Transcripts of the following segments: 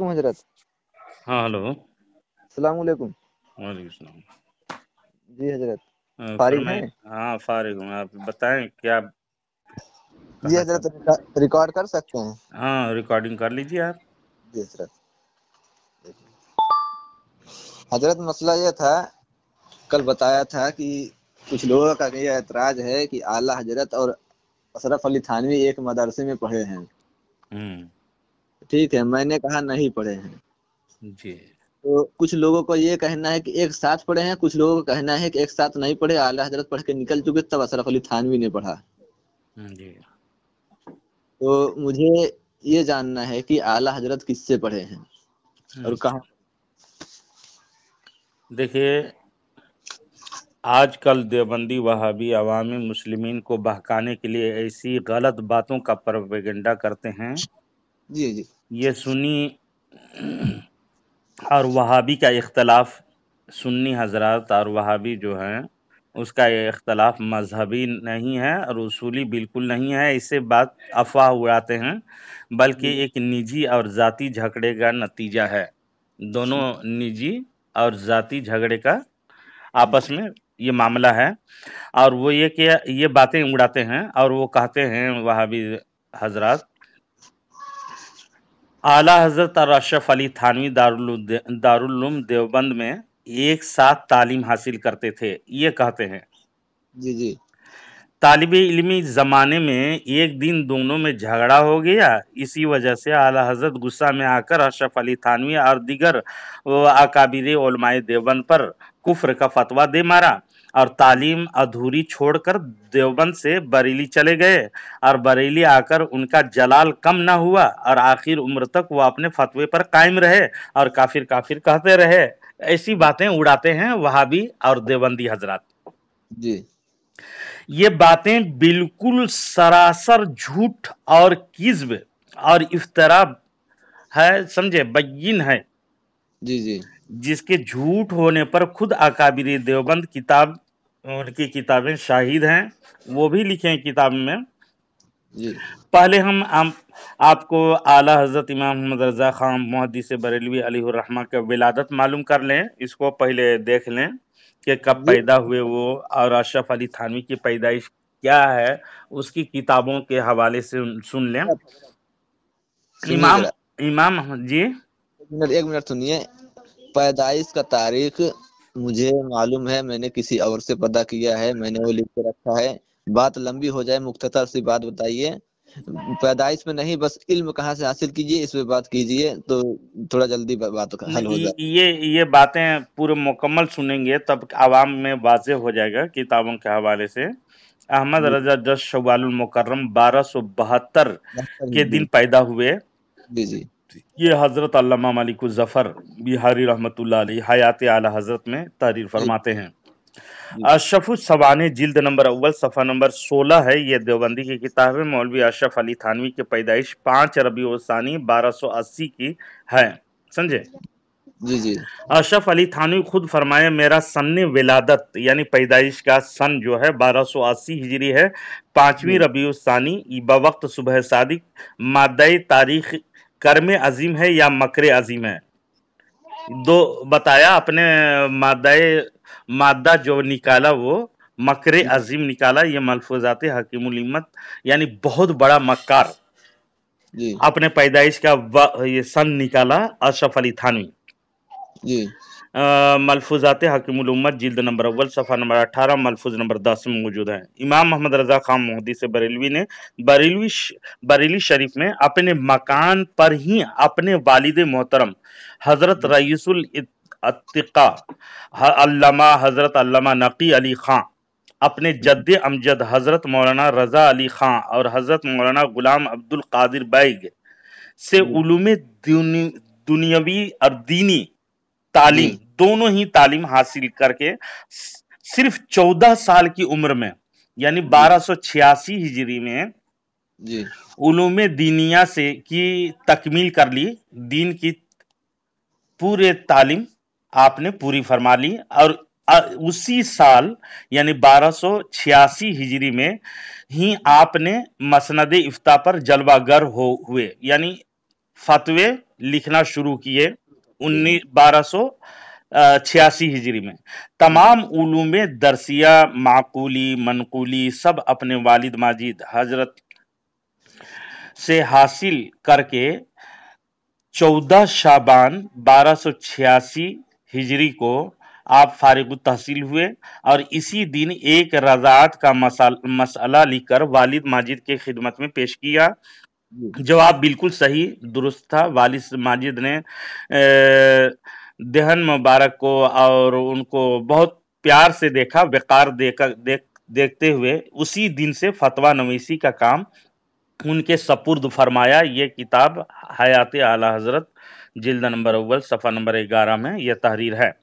हजरत। हाँ हेलो। अस्सलाम वालेकुम। वालेकुम सलाम। जी हजरत, फारिग फरमाइए। हैं? हाँ फारिग हूँ, आप बताएं क्या जी कहना हजरत, चाहते रिकॉर्ड कर सकते हैं? हैं। हाँ रिकॉर्डिंग कर लीजिए आप। जी हजरत। हजरत मसला ये था, कल बताया था कि कुछ लोगों का ये एतराज है कि आला हजरत और अशरफ अली थानवी एक मदरसे में पढ़े हैं। ठीक है, मैंने कहा नहीं पढ़े हैं। जी तो कुछ लोगों को ये कहना है कि एक साथ पढ़े हैं, कुछ लोगों का कहना है कि एक साथ नहीं पढ़े, आला हजरत पढ़ के निकल चुके तब अशरफ अली थानवी ने पढ़ा। जी। तो मुझे ये जानना है कि आला हजरत किससे पढ़े हैं और अच्छा, कहाँ। देखिए आजकल देवबंदी वहाबी अवामी मुस्लिमीन को बहकाने के लिए ऐसी गलत बातों का प्रोपेगेंडा करते हैं। जी जी ये सुन्नी और वहाबी का इख्तलाफ, सुन्नी हजरात और वहाबी जो हैं उसका ये इख्तलाफ मजहबी नहीं है और उसूली बिल्कुल नहीं है। इससे बात अफवाह उड़ाते हैं, बल्कि जी एक निजी और ज़ाती झगड़े का नतीजा है। दोनों निजी और ज़ाती झगड़े का आपस में ये मामला है। और वो ये कि ये बातें उड़ाते हैं और वो कहते हैं वहाबी हजरात, आला हजरत और अशरफ अली थानवी दारुल उलूम देवबंद में एक साथ तालीम हासिल करते थे, ये कहते हैं। जी जी तालिबे इल्मी ज़माने में एक दिन दोनों में झगड़ा हो गया। इसी वजह से आला हजरत गुस्सा में आकर अशरफ अली थानवी और दीगर अकाबिर उलमाए देवबंद पर कुफ्र का फतवा दे मारा और तालीम अधूरी छोड़कर देवबंद से बरेली चले गए। और बरेली आकर उनका जलाल कम न हुआ और आखिर उम्र तक वो अपने फतवे पर कायम रहे और काफिर काफिर कहते रहे। ऐसी बातें उड़ाते हैं वहाबी और देवबंदी हजरात। जी ये बातें बिल्कुल सरासर झूठ और किज़्ब और इफ्तरा है, समझे, बय्यिन है, जी जी जिसके झूठ होने पर खुद अकाबिर देवबंद किताब, उनकी किताबें शाहिद हैं, वो भी लिखे हैं किताब में। जी पहले हम आपको आला हजरत इमाम मोहम्मद रजा खान मुहद्दिस बरेलवी अलैहिर्रहमा के विलादत मालूम कर लें। इसको पहले देख लें कि कब जी पैदा हुए वो, और अशरफ अली थानवी की पैदाइश क्या है, उसकी किताबों के हवाले से सुन लें। सुनिए इमाम जरा, इमाम जी। एक मिनट सुनिए। पैदाइश का तारीख मुझे मालूम है, मैंने किसी और से पता किया है, मैंने वो लिख के रखा है। बात लंबी हो जाए, मुख्तसर सी बात बताइए। पैदाइश में नहीं, बस इल्म कहाँ से हासिल कीजिए इस पे बात कीजिए, तो थोड़ा जल्दी बात हल हो जाए। ये बातें पूरे मुकम्मल सुनेंगे तब आवाम में वाज़ेह हो जाएगा किताबों के हवाले से। अहमद जी रजा 10 शव्वालुल मुकर्रम 1272 के दिन जी पैदा हुए। जी जी ये हजरत अल्लामा मलिक जफर बिहारी रहमतुल्लाह अलैह हयात आला हजरत में तहरीर जी फरमाते हैं। जी अशरफ सवाने जिल्द नंबर अव्वल सफ़ा नंबर 16 है। ये देवबंदी की किताब है। मौलवी अशरफ अली थानवी की पैदाइश 5 रबीउल सानी 1280 की है, समझे। जी जी अशरफ अली थानवी खुद फरमाए, मेरा सन विलादत यानी पैदाइश का सन जो है 1280 हिजरी है, 5वीं जी रबीउल सानी बवक्त सुबह सादिक, मादे तारीख कर्म अजीम है या मकर अजीम है। दो बताया अपने मादाए, मादा जो निकाला वो मकर अजीम निकाला। ये मलफूजात हकीमुल हिम्मत यानी बहुत बड़ा मक्कार जी अपने पैदाइश का ये सन निकाला अशरफ अली थानवी। जी मलफूजात हकीमुल उम्मत जिल्द नंबर अव्वल सफ़ा नंबर 18 मलफूज नंबर 10 में मौजूद है। इमाम मोहम्मद रजा खान मुहद्दिस बरेलवी ने बरेली शरीफ में अपने मकान पर ही अपने वालिद मोहतरम हजरत रईसुल अत्तिका अल्लामा हजरत अल्लामा नकी अली खां, अपने जद्दे अमजद हजरत मौलाना रजा अली खां और हजरत मौलाना गुलाम अब्दुल कादिर बैग से उलूमे दुनियावी और दीनी जी तालीम, दोनों ही तालीम हासिल करके सिर्फ 14 साल की उम्र में यानी जी 1286 हिजरी में जी उलूमे दीनिया से की तकमील कर ली। दीन की पूरे तालीम आपने पूरी फरमा ली और उसी साल यानी 1286 हिजरी में ही आपने मसनद इफ्ता पर जलवागर हुए, यानी फतवे लिखना शुरू किए 1286 हिजरी में। तमाम उलूम दरसिया, माकूली, मनकूली सब अपने वालिद माजिद हजरत से हासिल करके 14 शाबान 1286 हिजरी को आप फारिग तहसील हुए और इसी दिन एक रज़ाअत का मसला लिखकर वालिद माजिद के खिदमत में पेश किया। जवाब बिल्कुल सही दुरुस्त था। वालिद माजिद ने देहन मुबारक को और उनको बहुत प्यार से देखा, वक़ार देखते हुए उसी दिन से फतवा नवीसी का काम उनके सपुर्द फरमाया। ये किताब हयात आला हजरत जिल्द नंबर अव्वल सफ़ा नंबर 11 में यह तहरीर है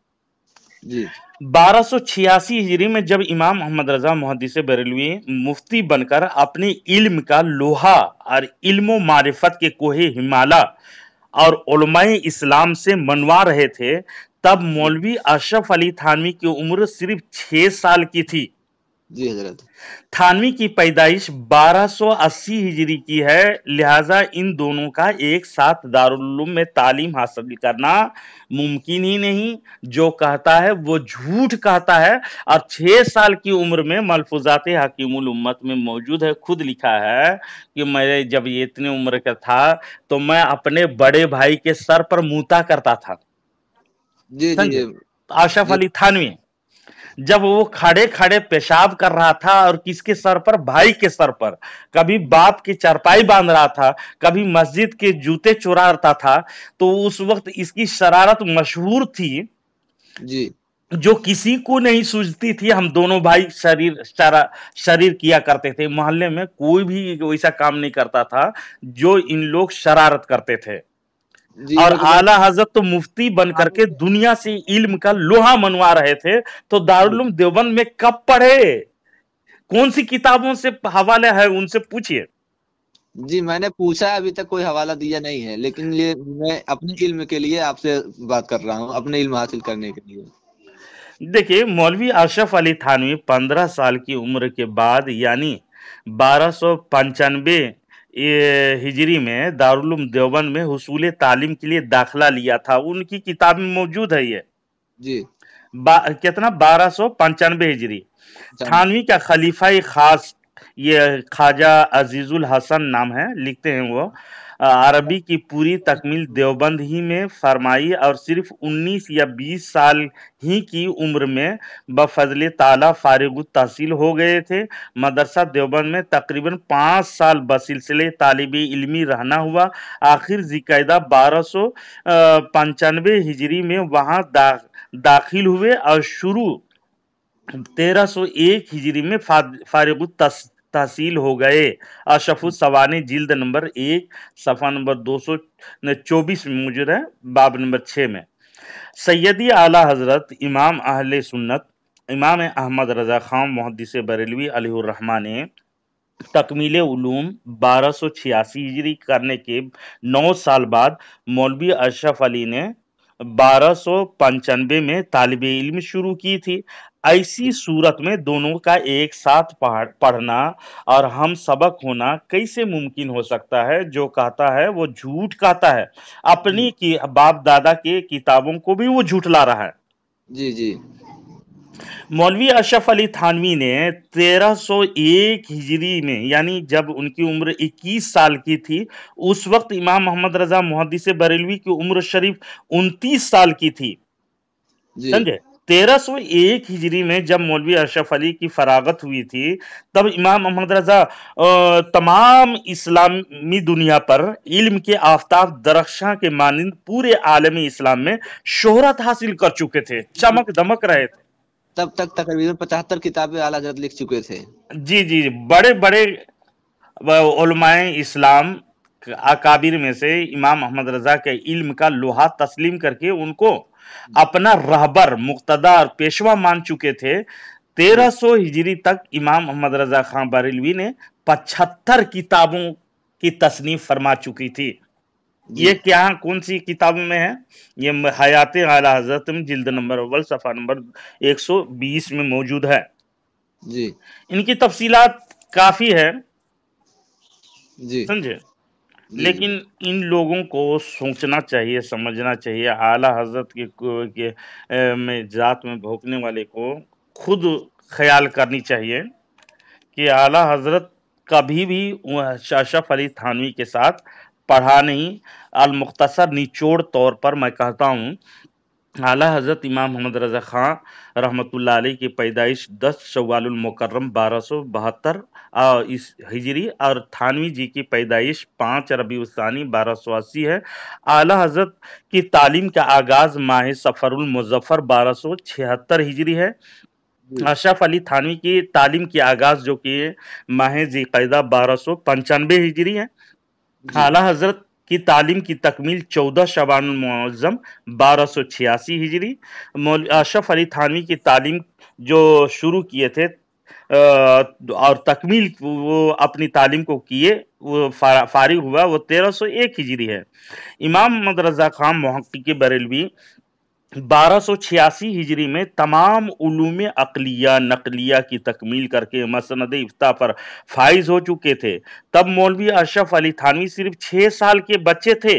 जी। 1286 हिजरी में जब इमाम मोहम्मद रजा मुहद्दिस बरेलवी मुफ्ती बनकर अपने इल्म का लोहा और इल्म मारिफत के कोहे हिमाला और उलमाए इस्लाम से मनवा रहे थे, तब मौलवी अशरफ अली थानवी की उम्र सिर्फ 6 साल की थी। जी हजरत। थानवी की पैदाइश 1280 हिजरी की है, लिहाजा इन दोनों का एक साथ दारुल उलूम में तालीम हासिल करना मुमकिन ही नहीं। जो कहता है वो झूठ कहता है। और 6 साल की उम्र में मलफूजात हकीमुल उम्मत में मौजूद है, खुद लिखा है कि मैं जब ये इतने उम्र का था तो मैं अपने बड़े भाई के सर पर मूता करता था। जी जी। अशरफ अली थानवी जब वो खड़े खड़े पेशाब कर रहा था और किसके सर पर? भाई के सर पर। कभी बाप की चारपाई बांध रहा था, कभी मस्जिद के जूते चुराता था। तो उस वक्त इसकी शरारत मशहूर थी जी, जो किसी को नहीं सूझती थी। हम दोनों भाई शरीर किया करते थे। मोहल्ले में कोई भी वैसा काम नहीं करता था जो इन लोग शरारत करते थे। और आला हजरत तो मुफ्ती बन करके दुनिया से इल्म का लोहा मनवा रहे थे। तो दारुल उलूम देवबंद में कब पढ़े? कौन सी किताबों से हवाले है उनसे पूछिए। जी मैंने पूछा, अभी तक कोई हवाला दिया नहीं है, लेकिन ये मैं अपने इल्म के लिए आपसे बात कर रहा हूँ, अपने इल्म हासिल करने के लिए। देखिए, मौलवी अशरफ अली थानवी 15 साल की उम्र के बाद यानी 1295 हिजरी में दारुल उलूम देवबंद में हुसूल तालीम के लिए दाखिला लिया था। उनकी किताब में मौजूद है ये जी। कितना 1295 हिजरी। थानवी का खलीफा खास ये ख्वाजा अजीजुल हसन नाम है, लिखते हैं वो। अरबी की पूरी तकमील देवबंद ही में फरमाई और सिर्फ 19 या 20 साल ही की उम्र में बफजल ताला फारिग तहसील हो गए थे। मदरसा देवबंद में तकरीबन 5 साल बसिलसिले तालिबे इल्मी रहना हुआ। आखिर ज़िक़ादा 1295 हिजरी में वहाँ दाखिल हुए और शुरू 1301 हिजरी में फारिग तहसील हो गए। अशरफुस सवानी जिल्द नंबर 1 सफ़ा नंबर 224 में मौजूद है, बाब नंबर 6 में। सैयदी आला हजरत इमाम अहले सुन्नत इमाम अहमद रजा खान मुहद्दिस बरेलवी अलैहिर्रहमा ने तकमीले उलूम 1286 हिजरी करने के 9 साल बाद मौलवी अशरफ अली ने 1295 में तालिबे इल्म शुरू की थी। ऐसी सूरत में दोनों का एक साथ पढ़ना और हम सबक होना कैसे मुमकिन हो सकता है? जो कहता है वो झूठ कहता है। अपनी की बाप दादा के किताबों को भी वो झूठला रहा है। जी जी। मौलवी अशरफ अली थानवी ने 1301 हिजरी में यानी जब उनकी उम्र 21 साल की थी, उस वक्त इमाम मोहम्मद रजा मुहद्दिस बरेलवी की उम्र शरीफ 29 साल की थी। समझे? 1301 हिजरी में जब मौलवी अशरफ अली की फरागत हुई थी, तब इमाम मोहम्मद रजा तमाम इस्लामी दुनिया पर इल्म के आफ्ताब दरख्शां के मानिंद पूरे आलमी इस्लाम में शोहरत हासिल कर चुके थे, चमक दमक रहे थे। तब तक तकरीबन 75 किताबें आला हजरत लिख चुके थे। जी जी, बड़े बड़े उलमाए इस्लाम अकाबिर में से इमाम मोहम्मद रजा के इल्म का लोहा तस्लीम करके उनको अपना रहबर, मुक्तदा और पेशवा मान चुके थे। 1300 हिजरी तक इमाम मोहम्मद रजा खान बरेलवी ने 75 किताबों की तसनीफ फरमा चुकी थी। ये क्या कौन सी किताबों में है? ये हयात आला हजरत में जिल्द नंबर अव्वल सफ़ा नंबर 120 में मौजूद है जी। इनकी तफसीलात काफी है जी। समझे। जी जी लेकिन इन लोगों को सोचना चाहिए, समझना चाहिए। आला हजरत में जात में भोंकने वाले को खुद ख्याल करनी चाहिए कि आला हजरत कभी भी अशरफ अली थानवी के साथ पढ़ा नहीं। अल मुख्तसर निचोड़ तौर पर मैं कहता हूँ, आला हजरत इमाम मोहम्मद रजा खां रहमतुल्लाह अलैह की पैदाइश 10 शव्वालुल मुकर्रम 1272 इस हिजरी, और थानवी जी की पैदाइश 5 रबीउल सानी 1280 है। आला हजरत की तालीम का आगाज माह सफरुल मुजफ्फर 1276 हिजरी है। जी अशरफ अली थानवी की तालीम की आगाज जो कि माह ज़िलक़अदा 1295 हिजरी है। जी आला हजरत की तालीम की तकमील 14 शबानुल मुअज़्ज़म 1286 हिजरी। अशरफ अली थानवी की तालीम जो शुरू किए थे और तकमील वो अपनी तालीम को किए, वो फारिग हुआ वो 1301 हिजरी है। इमाम मोहम्मद रजा खान मुहक्किक बरेलवी 1286 हिजरी में तमाम उलूम अक़लिया नक़लिया की तकमील करके मसनद इफ्ता पर फाइज हो चुके थे। तब मौलवी अशरफ अली थानवी सिर्फ 6 साल के बच्चे थे,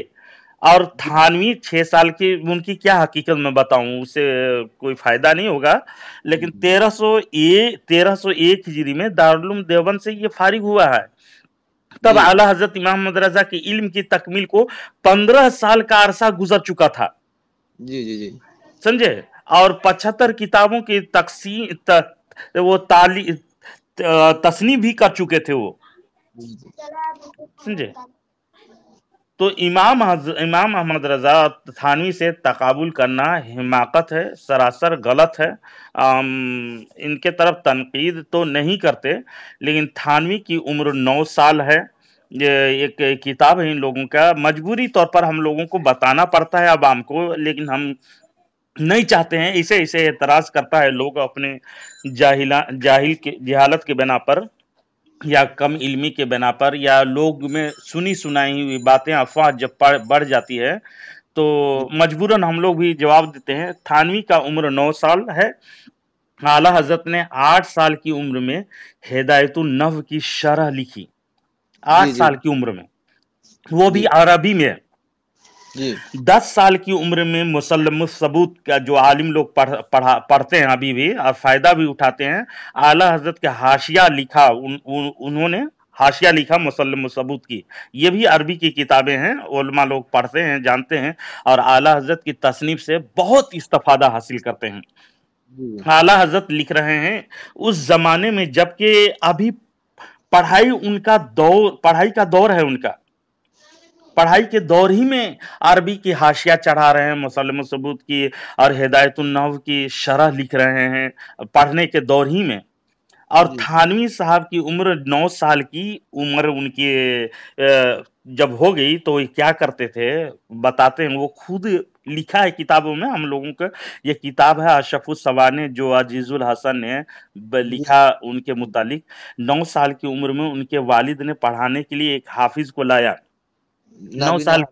और जी थानवी 6 साल की उनकी क्या हकीकत में बताऊं, उससे कोई फायदा नहीं होगा। लेकिन 1301 हिजरी में दारुल उलूम देवबंद से ये फारिग हुआ है। तब जी आला हजरत इमाम मोहम्मद रजा के इल्म की तकमील को 15 साल का अरसा गुजर चुका था, जी जी जी समझे। और 75 किताबों की वो तसनीफ भी कर चुके थे वो, जी जी समझे। तो इमाम अहमद रजा थानवी से तकाबुल करना हिमाकत है, सरासर गलत है। इनके तरफ तनकीद तो नहीं करते, लेकिन थानवी की उम्र 9 साल है। ये एक किताब है इन लोगों का, मजबूरी तौर पर हम लोगों को बताना पड़ता है आवाम को, लेकिन हम नहीं चाहते हैं। इसे एतराज करता है लोग अपने जहालत के बिना पर, या कम इल्मी के बिना पर, या लोग में सुनी सुनाई हुई बातें अफवाह जब बढ़ जाती है तो मजबूरन हम लोग भी जवाब देते हैं। थानवी का उम्र 9 साल है। आला हजरत ने 8 साल की उम्र में हिदायतुन नहव की शरह लिखी, 8 जी साल की उम्र में, वो भी जी अरबी में। जी 10 साल की उम्र में मुसल्लमुस सबूत का जो आलिम लोग पढ़ते हैं अभी भी और फायदा भी उठाते हैं, आला हजरत के हाशिया लिखा, उन्होंने हाशिया लिखा मुसल्लमुस सबूत की। ये भी अरबी की किताबें हैं, उलमा लोग पढ़ते हैं, जानते हैं, और आला हजरत की तसनीफ से बहुत इस्तेफादा हासिल करते हैं। जी आला हजरत लिख रहे हैं उस जमाने में जबकि अभी पढ़ाई का दौर है उनका, पढ़ाई के दौर ही में अरबी की हाशिया चढ़ा रहे हैं मुसल्लम सबूत की, और हिदायतुन नहव की शरह लिख रहे हैं पढ़ने के दौर ही में। और जी थानवी साहब की उम्र 9 साल की उम्र उनकी जब हो गई तो ये क्या करते थे बताते हैं, वो खुद लिखा है किताबों में हम लोगों का। ये किताब है अशरफुस सवाने जो अजीजुल हसन ने जी लिखा उनके मुतालिक। 9 साल की उम्र में उनके वालिद ने पढ़ाने के लिए एक हाफिज को लाया। 9 नाबीना साल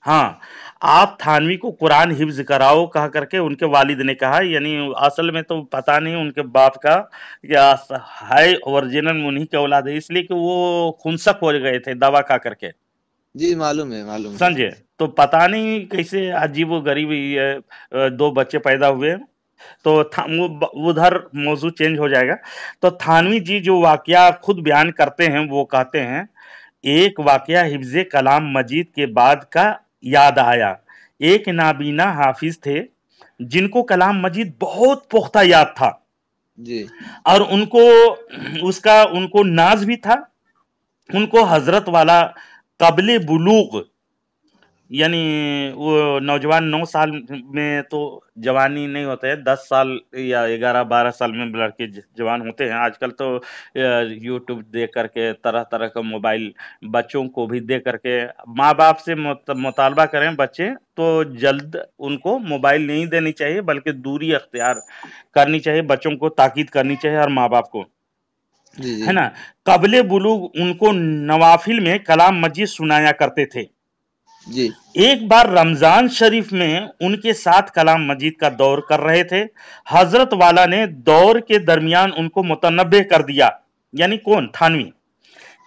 हाँ, आप थानवी को कुरान हिफ्ज कराओ कहा करके उनके वालिद ने कहा। यानी असल में तो पता नहीं उनके बाप का क्या है, ओरिजिनल उन्हीं के औलाद है, इसलिए कि वो खुनसक हो गए थे दवा खा करके, जी मालूम है समझे। तो पता नहीं कैसे अजीब गरीब ये 2 बच्चे पैदा हुए। तो उधर मौजू चेंज हो जाएगा। तो थानवी जी जो वाकया खुद बयान करते हैं वो कहते हैं, एक वाकया हिफ्ज़े कलाम मजीद के बाद का याद आया। एक नाबीना हाफिज थे जिनको कलाम मजीद बहुत पुख्ता याद था, जी और उनको नाज भी था। उनको हजरत वाला कबले बुलूग, यानी वो नौजवान 9 साल में तो जवानी नहीं होते है, 10 साल या 11-12 साल में लड़के जवान होते हैं। आजकल तो यूट्यूब देख करके तरह तरह का मोबाइल बच्चों को भी दे करके माँ बाप से मुतालबा करें बच्चे तो जल्द उनको मोबाइल नहीं देनी चाहिए, बल्कि दूरी अख्तियार करनी चाहिए, बच्चों को ताकीद करनी चाहिए और माँ बाप को, जी है जी ना। कबले बुलूग उनको नवाफिल में कलाम मजीद सुनाया करते थे। जी एक बार रमजान शरीफ में उनके साथ कलाम मजीद का दौर कर रहे थे। हजरत वाला ने दौर के दरमियान उनको मुतनब्बे कर दिया, यानी कौन, थानवी, कि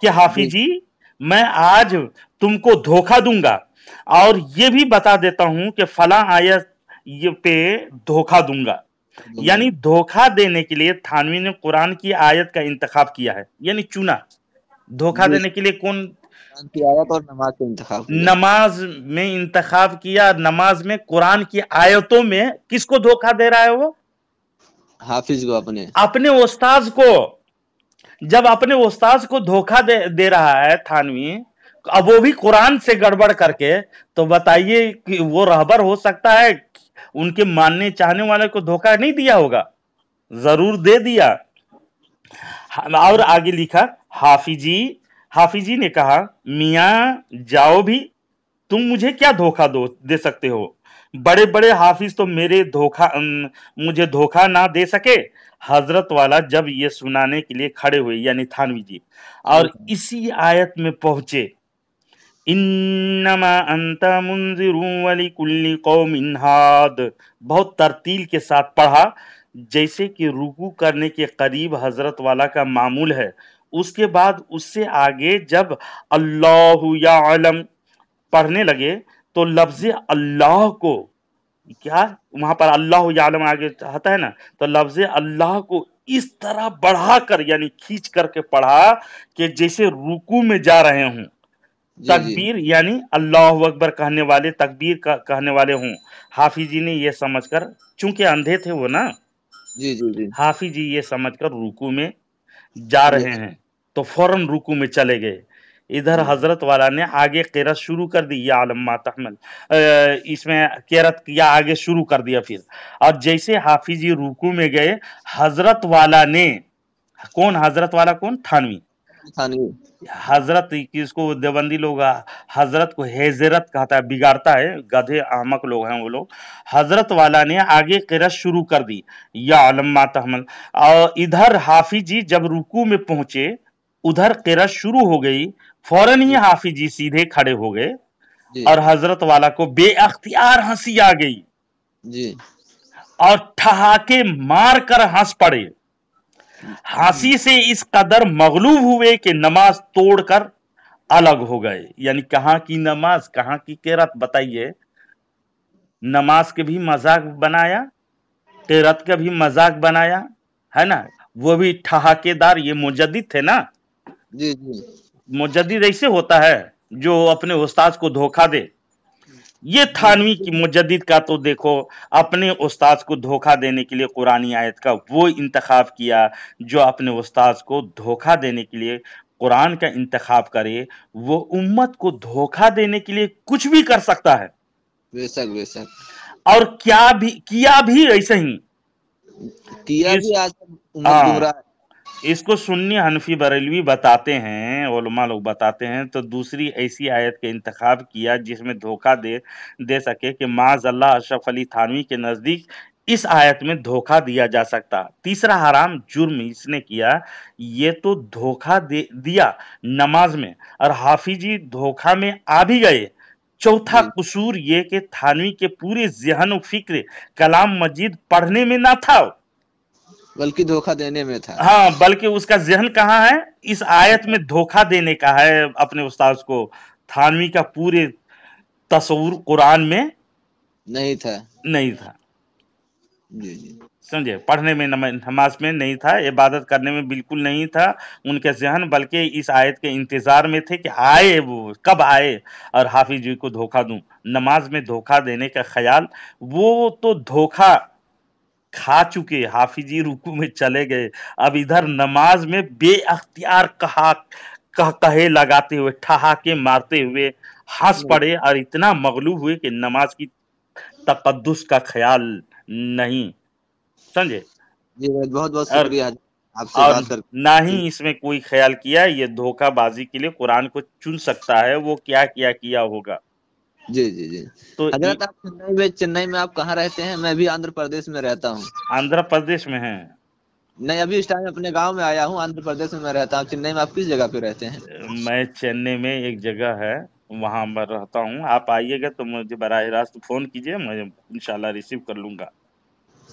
जी हाफिजी मैं आज तुमको धोखा दूंगा और ये भी बता देता हूं कि फला आयत ये पे धोखा दूंगा। यानी धोखा देने के लिए थानवी ने कुरान की आयत का इंतखाब किया है, यानी चुना। धोखा देने के लिए कौन की आयत और नमाज का इंतखाब किया। नमाज में इंतखाब किया, नमाज में कुरान की आयतों में किसको धोखा दे रहा है वो? हाफिज को, अपने उस्ताद को। जब अपने उस्ताद को धोखा दे रहा है थानवी, अब वो भी कुरान से गड़बड़ करके, तो बताइए कि वो रहबर हो सकता है? उनके मानने चाहने वाले को धोखा नहीं दिया होगा, जरूर दे दिया। और आगे लिखा, हाफिजी ने कहा, मियां जाओ भी, तुम मुझे क्या धोखा दे सकते हो? बड़े बड़े हाफिज तो मुझे धोखा ना दे सके। हजरत वाला जब ये सुनाने के लिए खड़े हुए, यानी थानवी जी, और इसी आयत में पहुंचे, इन्नमा अंता मुंजिरुन वलिकुल्लि कौमिन हाद, बहुत तरतील के साथ पढ़ा, जैसे कि रुकू करने के करीब हजरत वाला का मामूल है। उसके बाद उससे आगे जब अल्लाहु यालम पढ़ने लगे तो लफ्ज अल्लाह को, क्या वहां पर अल्लाह यालम आगे आता है ना, तो लफ्ज अल्लाह को इस तरह बढ़ाकर, यानी खींच करके पढ़ा कि जैसे रुकू में जा रहे हों। तकबीर यानी अल्लाह अकबर कहने वाले, तकबीर कहने वाले हों। हाफिजी ने ये समझकर, चूंकि अंधे थे वो ना, हाफिजी ये समझकर रुकू में जा रहे हैं तो फौरन रुकू में चले गए। इधर हजरत वाला ने आगे क़िरात शुरू कर दी, या आलम मा तहमल, इसमें क़िरात किया, आगे शुरू कर दिया फिर। और जैसे हाफिजी रुकू में गए, हजरत वाला ने, कौन हजरत वाला, कौन? थानवी। हजरत, किसको देवबंदी लोग हजरत को हेजरत कहता है, बिगाड़ता है, गधे अहमक लोग हैं वो लोग। हजरत वाला ने आगे क़िरात शुरू कर दी, या आलम मा तहमल। और इधर हाफिजी जब रुकू में पहुंचे, उधर क़िरात शुरू हो गई, फौरन ही हाफिजी सीधे खड़े हो गए और हजरत वाला को बेअख्तियार हंसी आ गई और ठहाके मार कर हंस पड़े। हंसी से इस कदर मगलूब हुए कि नमाज तोड़कर अलग हो गए। यानी कहां की नमाज, कहां की क़िरात, बताइए। नमाज के भी मजाक बनाया, क़िरात का भी मजाक बनाया, है ना। वो भी ठहाकेदार, ये मुजद्दिद थे ना। मुजद्दिद ऐसे होता है जो अपने उस्ताद को धोखा दे। ये थानवी की मुजद्दिद का तो देखो, अपने उस्ताद को धोखा देने के लिए कुरानी आयत का वो इंतखाब किया, जो अपने उस्ताद को धोखा देने के लिए कुरान का इंतखाब करे, वो उम्मत को धोखा देने के लिए कुछ भी कर सकता है। बेशक। और किया भी ऐसे ही किया भी। आज उम्मत गुमराह है। इसको सुन्नी हनफी बरेलवी बताते हैं, उलमा लोग बताते हैं। तो दूसरी ऐसी आयत के इंतखाब किया जिसमें धोखा दे सके कि माज़अल्लाह अशरफ अली थानवी के नजदीक इस आयत में धोखा दिया जा सकता। तीसरा हराम जुर्म इसने किया, ये तो धोखा दिया नमाज में, और हाफिजी धोखा में आ भी गए। चौथा कसूर ये कि थानवी के पूरे ज़हन व फिक्र कलाम मजीद पढ़ने में ना था, बल्कि धोखा देने में था। हाँ, बल्कि उसका जहन कहाँ है? इस आयत में धोखा देने का है अपने उस्ताद को। थानवी का पूरे तस्वुर कुरान में नहीं था। समझे? पढ़ने में, नमाज में नहीं था, इबादत करने में बिल्कुल नहीं था उनके जहन, बल्कि इस आयत के इंतजार में थे कि आए, वो कब आए और हाफिज जी को धोखा दूं। नमाज में धोखा देने का ख्याल, वो तो धोखा खा चुके। हाफिजी रुकू में चले गए, अब इधर नमाज में बेअख्तियार कहे लगाते हुए, ठहाके मारते हुए हंस पड़े और इतना मगलूब हुए कि नमाज की तकद्दुस का ख्याल नहीं। समझे? जी, बहुत बहुत शुक्रिया आपसे बात कर। ना ही इसमें कोई ख्याल किया ये धोखाबाजी के लिए कुरान को चुन सकता है, वो क्या किया होगा। जी। तो हजरत, आप चेन्नई में आप कहाँ रहते हैं? मैं भी आंध्र प्रदेश में रहता हूँ। आंध्र प्रदेश में है? नहीं, अभी इस टाइम अपने गांव में आया हूँ। आंध्र प्रदेश में मैं रहता हूँ। चेन्नई में आप किस जगह पे रहते हैं? मैं चेन्नई में एक जगह है, वहां पर रहता हूँ। आप आइएगा तो मुझे बराह रास्त फोन कीजिए, मैं इंशाल्लाह रिसीव कर लूंगा।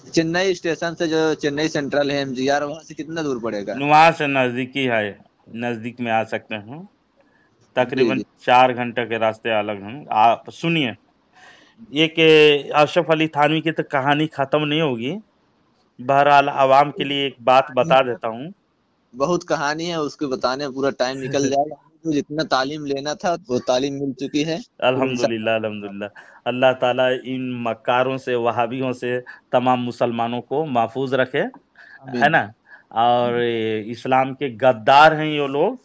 चेन्नई स्टेशन से जो चेन्नई सेंट्रल है MGR, वहां से कितना दूर पड़ेगा? वहां से नजदीकी है, नजदीक में आ सकते हैं। तकरीबन जी 4 घंटे के रास्ते अलग हैं। आप सुनिए, एक अशरफ अली थानवी की तो कहानी खत्म नहीं होगी। बहरहाल आवाम के लिए एक बात कहानी बता है, देता हूँ। बहुत कहानी है, उसको बताने में पूरा टाइम निकल जाएगा। तो जितना तालीम लेना था वो तालीम मिल चुकी है, फिर इंशाल्लाह। अल्हम्दुलिल्लाह अल्हम्दुलिल्लाह। अल्लाह ताला इन मक्कारों से, वहाबियों से तमाम मुसलमानों को महफूज रखे, है आमीन। ना। और इस्लाम के गद्दार हैं ये लोग।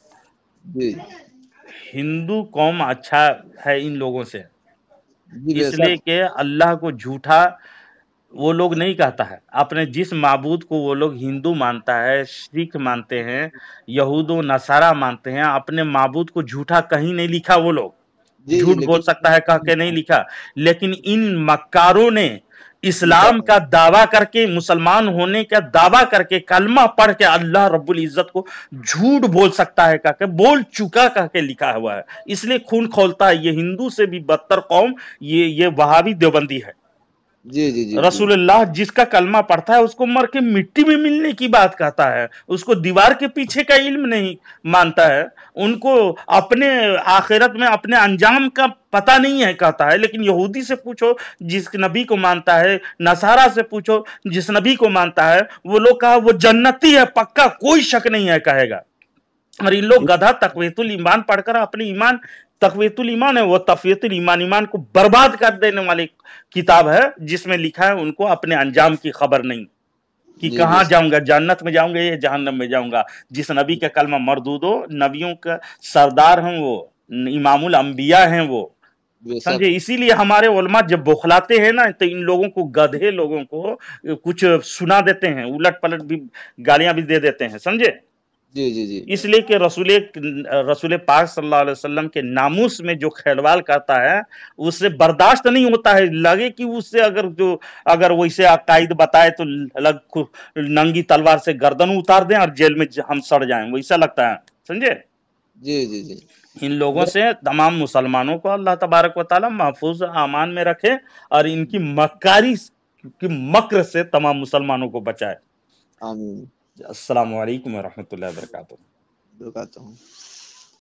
जी हिंदू कौम अच्छा है इन लोगों से, जी इसलिए बेशक। कि अल्लाह को झूठा वो लोग नहीं कहता है। अपने जिस माबूद को वो लोग हिंदू मानता है, सिख मानते हैं, यहूदो नसारा मानते हैं, अपने माबूद को झूठा कहीं नहीं लिखा। वो लोग जी जी, झूठ बोल लेकिन सकता है कह के नहीं लिखा, लेकिन इन मक्कारों ने लिखा इस्लाम है। का दावा करके, मुसलमान होने का दावा करके, कलमा पढ़ के अल्लाह रब्बुल इज्जत को झूठ बोल सकता है कह के, बोल चुका कह के लिखा हुआ है। इसलिए खून खौलता है। ये हिंदू से भी बदतर कौम ये वहाबी देवबंदी है। जी जी जी जी। रसूलुल्लाह जिसका कलमा पढ़ता है उसको मर के मिट्टी में मिलने की बात कहता है, उसको दीवार के पीछे का इल्म नहीं मानता है, उनको अपने आखिरत में अपने अंजाम का पता नहीं है कहता है। लेकिन यहूदी से पूछो जिस नबी को मानता है, नसारा से पूछो जिस नबी को मानता है, वो लोग कहा वो जन्नती है पक्का, कोई शक नहीं है कहेगा। और इन लोग गधा तकवीतुल ईमान पढ़कर अपने ईमान, तकवीतुल ईमान है वो तफवीतुल ईमान, ईमान को बर्बाद कर देने वाली किताब है, जिसमें लिखा है उनको अपने अंजाम की खबर नहीं कि जी कहाँ बेशक। जाऊंगा, जन्नत में जाऊंगा या जहन्नम में जाऊंगा। जिस नबी का कलमा मरदूद हो, नबियों का सरदार हैं वो, इमामुल अंबिया हैं वो, बेशक। समझे। इसीलिए हमारे उलमा जब बौखलाते हैं ना, तो इन लोगों को, गधे लोगों को कुछ सुना देते हैं, उलट पलट भी गालियां भी दे देते हैं, समझे। जी जी जी इसलिए कि रसूल पाक सल्लल्लाहु अलैहि वसल्लम के नामूस में जो खेलवाल करता है उससे बर्दाश्त नहीं होता है। लगे कि उससे अगर वैसे अकायद बताए तो नंगी तलवार से गर्दन उतार दें और जेल में हम सड़ जाएं, वैसा लगता है, समझे। जी जी जी। इन लोगों से तमाम मुसलमानों को अल्लाह तबारक व तआला महफूज अमान में रखे और इनकी मक्कारी की मक्र से तमाम मुसलमानों को बचाए। आमीन। अस्सलामु अलैकुम व रहमतुल्लाहि व बरकातुहू। दुआ करता हूँ।